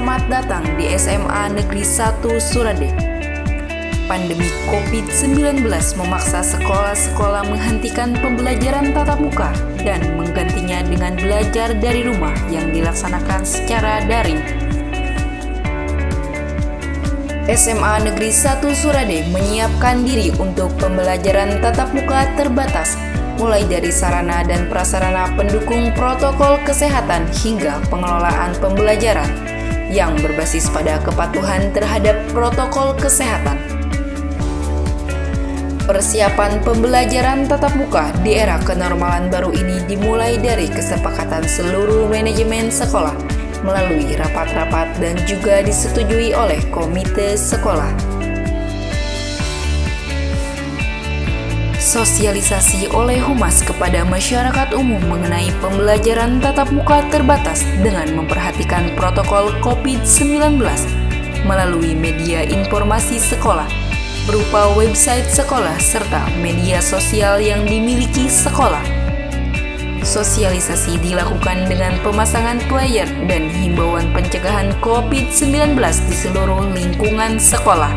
selamat datang di SMA Negeri 1 Surade. Pandemi COVID-19 memaksa sekolah-sekolah menghentikan pembelajaran tatap muka dan menggantinya dengan belajar dari rumah yang dilaksanakan secara daring. SMA Negeri 1 Surade menyiapkan diri untuk pembelajaran tatap muka terbatas, mulai dari sarana dan prasarana pendukung protokol kesehatan hingga pengelolaan pembelajaran yang berbasis pada kepatuhan terhadap protokol kesehatan. Persiapan pembelajaran tatap muka di era kenormalan baru ini dimulai dari kesepakatan seluruh manajemen sekolah melalui rapat-rapat dan juga disetujui oleh komite sekolah. Sosialisasi oleh Humas kepada masyarakat umum mengenai pembelajaran tatap muka terbatas dengan memperhatikan protokol COVID-19 melalui media informasi sekolah berupa website sekolah serta media sosial yang dimiliki sekolah. Sosialisasi dilakukan dengan pemasangan flyer dan himbauan pencegahan COVID-19 di seluruh lingkungan sekolah.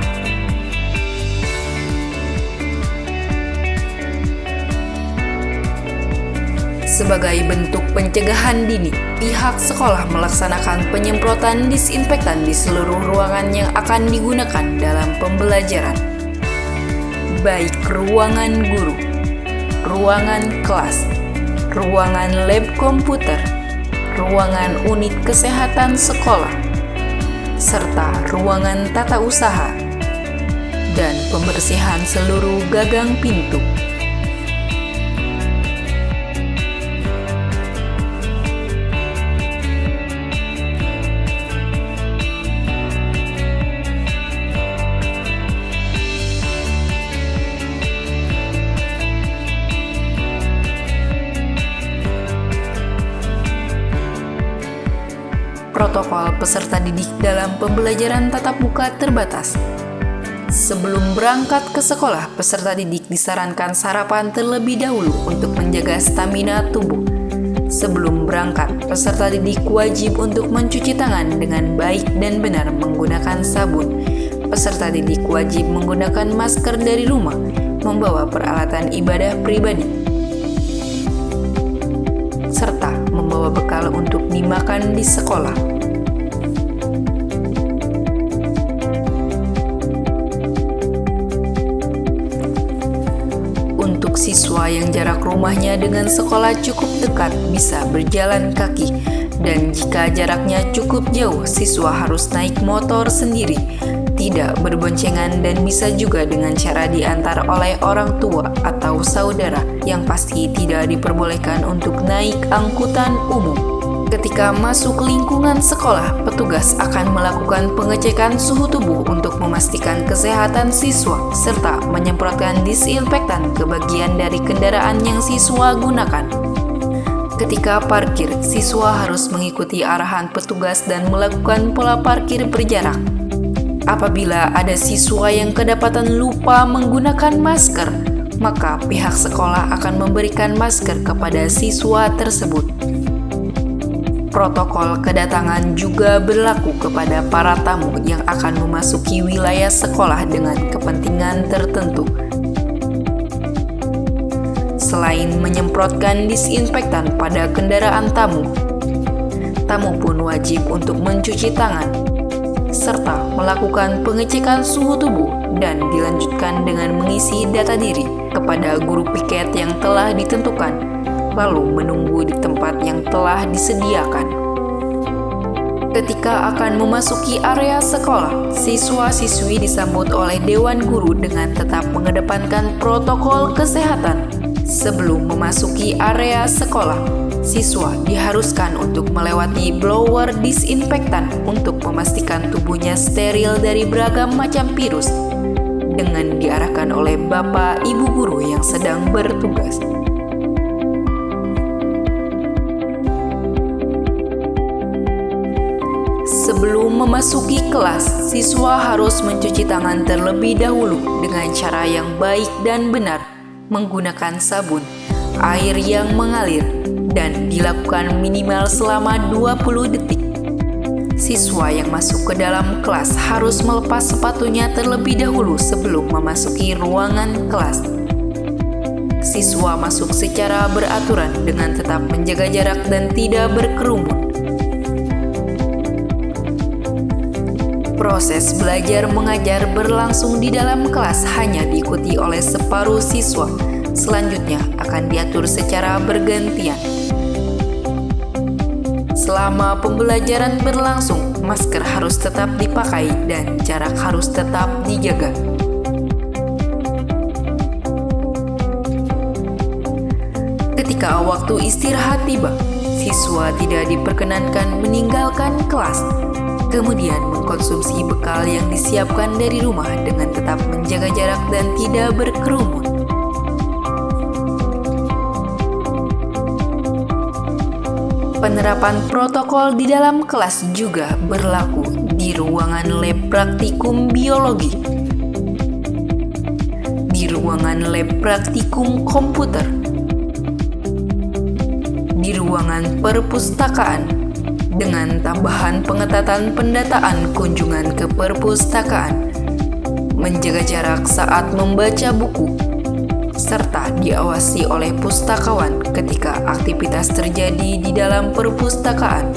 Sebagai bentuk pencegahan dini, pihak sekolah melaksanakan penyemprotan disinfektan di seluruh ruangan yang akan digunakan dalam pembelajaran, baik ruangan guru, ruangan kelas, ruangan lab komputer, ruangan unit kesehatan sekolah, serta ruangan tata usaha, dan pembersihan seluruh gagang pintu. Protokol peserta didik dalam pembelajaran tatap muka terbatas. Sebelum berangkat ke sekolah, peserta didik disarankan sarapan terlebih dahulu untuk menjaga stamina tubuh. Sebelum berangkat, peserta didik wajib untuk mencuci tangan dengan baik dan benar menggunakan sabun. Peserta didik wajib menggunakan masker dari rumah, membawa peralatan ibadah pribadi, serta membawa bekal untuk dimakan di sekolah. Untuk siswa yang jarak rumahnya dengan sekolah cukup dekat, bisa berjalan kaki, dan jika jaraknya cukup jauh, siswa harus naik motor sendiri, tidak berboncengan, dan bisa juga dengan cara diantar oleh orang tua atau saudara, yang pasti tidak diperbolehkan untuk naik angkutan umum. Ketika masuk lingkungan sekolah, petugas akan melakukan pengecekan suhu tubuh untuk memastikan kesehatan siswa, serta menyemprotkan disinfektan ke bagian dari kendaraan yang siswa gunakan. Ketika parkir, siswa harus mengikuti arahan petugas dan melakukan pola parkir berjarak. Apabila ada siswa yang kedapatan lupa menggunakan masker, maka pihak sekolah akan memberikan masker kepada siswa tersebut. Protokol kedatangan juga berlaku kepada para tamu yang akan memasuki wilayah sekolah dengan kepentingan tertentu. Selain menyemprotkan disinfektan pada kendaraan tamu, tamu pun wajib untuk mencuci tangan, serta melakukan pengecekan suhu tubuh dan dilanjutkan dengan mengisi data diri kepada guru piket yang telah ditentukan, lalu menunggu di tempat yang telah disediakan. Ketika akan memasuki area sekolah, siswa-siswi disambut oleh Dewan Guru dengan tetap mengedepankan protokol kesehatan. Sebelum memasuki area sekolah, siswa diharuskan untuk melewati blower disinfektan untuk memastikan tubuhnya steril dari beragam macam virus, dengan diarahkan oleh Bapak Ibu Guru yang sedang bertugas. Sebelum memasuki kelas, siswa harus mencuci tangan terlebih dahulu dengan cara yang baik dan benar, menggunakan sabun, air yang mengalir, dan dilakukan minimal selama 20 detik. Siswa yang masuk ke dalam kelas harus melepas sepatunya terlebih dahulu sebelum memasuki ruangan kelas. Siswa masuk secara beraturan dengan tetap menjaga jarak dan tidak berkerumun. Proses belajar mengajar berlangsung di dalam kelas hanya diikuti oleh separuh siswa. Selanjutnya akan diatur secara bergantian. Selama pembelajaran berlangsung, masker harus tetap dipakai dan jarak harus tetap dijaga. Ketika waktu istirahat tiba, siswa tidak diperkenankan meninggalkan kelas. Kemudian mengkonsumsi bekal yang disiapkan dari rumah dengan tetap menjaga jarak dan tidak berkerumun. Penerapan protokol di dalam kelas juga berlaku di ruangan lab praktikum biologi, di ruangan lab praktikum komputer, di ruangan perpustakaan, dengan tambahan pengetatan pendataan kunjungan ke perpustakaan, menjaga jarak saat membaca buku, serta diawasi oleh pustakawan ketika aktivitas terjadi di dalam perpustakaan.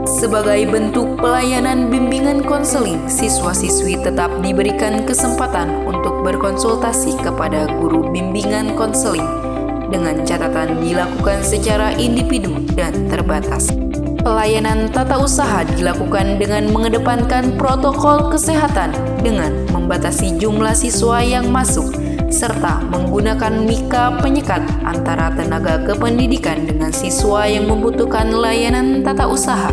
Sebagai bentuk pelayanan bimbingan konseling, siswa-siswi tetap diberikan kesempatan untuk berkonsultasi kepada guru bimbingan konseling dengan catatan dilakukan secara individu dan terbatas. Pelayanan tata usaha dilakukan dengan mengedepankan protokol kesehatan dengan membatasi jumlah siswa yang masuk serta menggunakan mika penyekat antara tenaga kependidikan dengan siswa yang membutuhkan layanan tata usaha.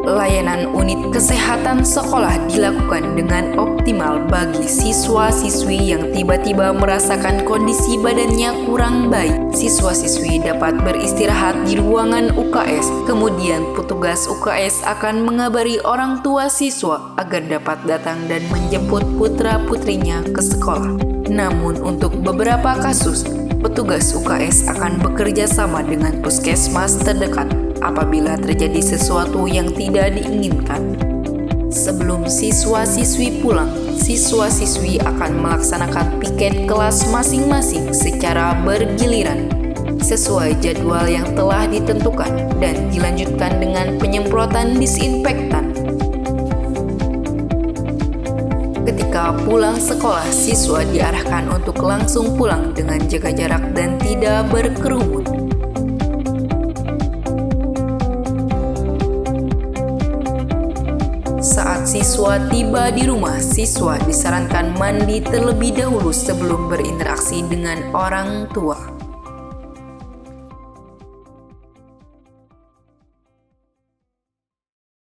Layanan unit kesehatan sekolah dilakukan dengan optimal bagi siswa-siswi yang tiba-tiba merasakan kondisi badannya kurang baik. Siswa-siswi dapat beristirahat di ruangan UKS, kemudian petugas UKS akan mengabari orang tua siswa agar dapat datang dan menjemput putra-putrinya ke sekolah. Namun untuk beberapa kasus, petugas UKS akan bekerja sama dengan puskesmas terdekat apabila terjadi sesuatu yang tidak diinginkan. Sebelum siswa-siswi pulang, siswa-siswi akan melaksanakan piket kelas masing-masing secara bergiliran sesuai jadwal yang telah ditentukan dan dilanjutkan dengan penyemprotan disinfektan. Ketika pulang sekolah, siswa diarahkan untuk langsung pulang dengan jaga jarak dan tidak berkerumun. Saat siswa tiba di rumah, siswa disarankan mandi terlebih dahulu sebelum berinteraksi dengan orang tua.